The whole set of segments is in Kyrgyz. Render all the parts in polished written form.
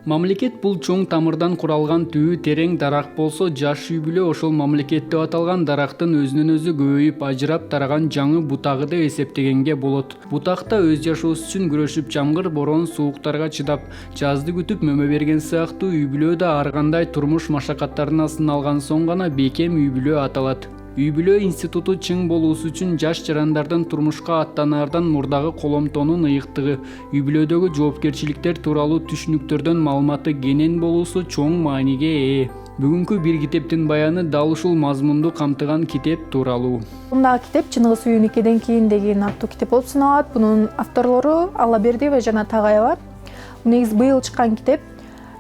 Мамлекет бул чоң тамырдан куралган түбү терең дарак болсо, жаш үй бүлө ошол мамлекет деп аталган дарактын өзүнөн өзү көбөйүп ажырап тараган жаңы бутагы деп эсептегенге болот. Бутакта өз жашоосу үчүн күрөшүп, жамгыр, борон, сууктарга чыдап, жазды күтүп мөмө берген сыяктуу үй бүлө да ар кандай турмуш машакаттарына сыналган соң гана бекем үй бүлө аталат. Үй бүлө институту чың болуусу үчүн жаш жарандардын турмушка аттанаардан мурдагы коломтонун ыйыктыгы, үй бүлөдөгү жоопкерчиликтер тууралуу түшүнүктөрдөн маалыматы кенен болуусу чоң мааниге ээ. Бүгүнкү бир китептин баяны дал ушул мазмунду камтыган китеп тууралуу. Мына китеп Чыныгы сүйүү никеден кийин деген аттуу китеп болуп саналат. Бунун авторлору Аллабердиева жана Тагайова. Негизи быйыл чыккан китеп.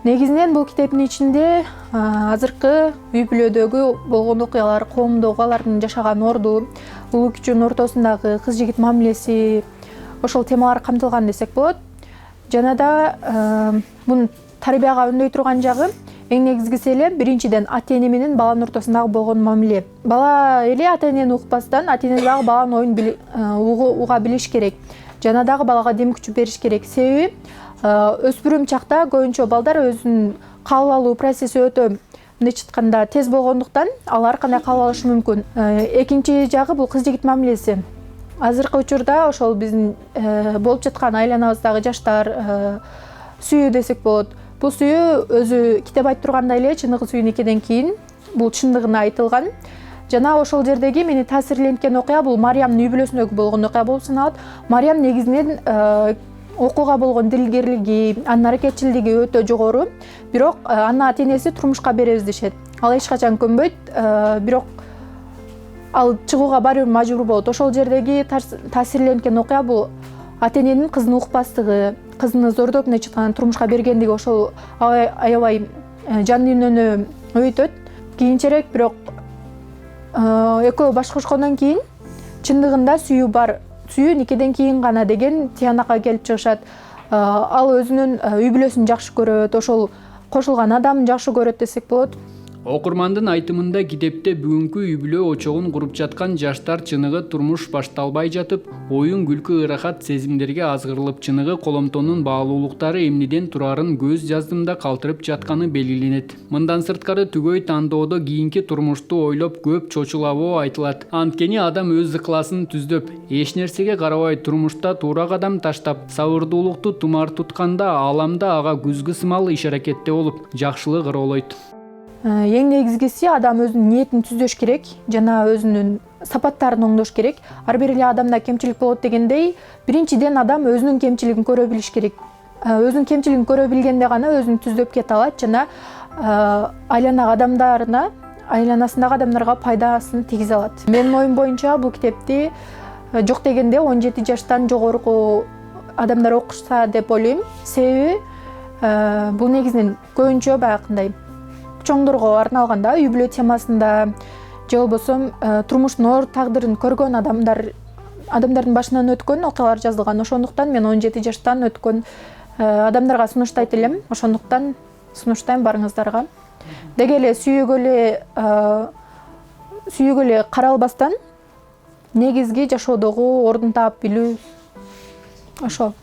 Негизинен бул китептин ичинде азыркы үй бүлөдөгү болгон окуялар, коомдогу алардын жашаган орду, улуу кичүүнүн ортосундагы кыз-жигит мамилеси, ошол темалар камтылган десек болот. Жана да мунун тарбияга үндөй турган жагы эң негизгиси эле биринчиден ата-эне менен баланын ортосундагы болгон мамиле. Бала эле ата-энени укпастан, ата-эне дагы баланын оюн уга билиш керек. Жана дагы балага дем күч бериш керек. Себеби өспүрүм чакта көбүнчө балдар өзүнүн кабыл алуу процесси өтө мындайча айтканда тез болгондуктан алар кандай кабыл алышы мүмкүн. Экинчи жагы бул кыз-жигит мамилеси. Азыркы учурда ошол биздин болуп жаткан айланабыздагы жаштар сүйүү десек болот. Бул сүйүү өзү китеп айтып тургандай эле Чыныгы сүйүү никеден кийин бул чындыгына айтылган. Жана ошол жердеги мени таасирленткен окуя бул Мариямдын үй бүлөсүндөгү болгон окуя болуп саналат. Мариям негизинен окууга болгон дилгерлиги, анын аракетчилдиги өтө жогору. Бирок анын ата-энеси турмушка беребиз дешет. Ал эч качан көнбөйт, бирок ал чыгууга баары бир мажбур болот. Ошол жердеги таасирленткен окуя бул ата-эненин кызын укпастыгы, кызыны зордоп мындайча айтканда турмушка бергендиги ошол аябай жан дүйнөнү өйтөт. Кийинчерээк бирок экөө башкарышкондон кийин чындыгында сүйүү бар. Сүйүү никеден кийин гана деген тыянакка келип чыгышат. Ал өзүнүн үй бүлөсүн жакшы көрөт, ошол кошулган адамын жакшы көрөт десек болот. Окурмандын айтымында китепте бүгүнкү үй бүлө очогун куруп жаткан жаштар чыныгы турмуш башталбай жатып, оюн күлкү ырахат сезимдерге азгырылып, чыныгы коломтонун баалуулуктары эмнеден турарын көз жаздымда калтырып жатканы белгиленет. Мындан сырткары түгөй тандоодо кийинки турмушту ойлоп көп чочулабоо айтылат. Анткени адам өз ыкласын түздөп, эч нерсеге карабай турмушта туура кадам таштап, сабырдуулукту тумар тутканда ааламда ага күзгү сымал иш-аракетте болуп, жакшылык ыролойт. Эң негизгиси адам өзүнүн ниетин түздөш керек, жана өзүнүн сапаттарын оңдош керек. Ар бир эле адамда кемчилик болот дегендей, биринчиден адам өзүнүн кемчилигин көрө билиш керек. Өзүнүн кемчилигин көрө билгенде гана өзүн түздөп кете алат жана айланасындагы адамдарга пайдасын тийгизе алат. Менин оюм боюнча бул китепти жок дегенде 17 жаштан жогорку адамдар окушса деп ойлойм. Себеби бул негизинен көбүнчө баягындай чоңдорго арналганда, үй бүлө темасында же болбосо турмуштун оор тагдырын көргөн адамдардын башынан өткөн окуялар жазылган. Ошондуктан мен 17 жаштан өткөн адамдарга сунуштайт элем. Ошондуктан сунуштайм барыңыздарга. Деги эле сүйүүгө эле каралбастан негизги жашоодогу ордун таап билүү ошол.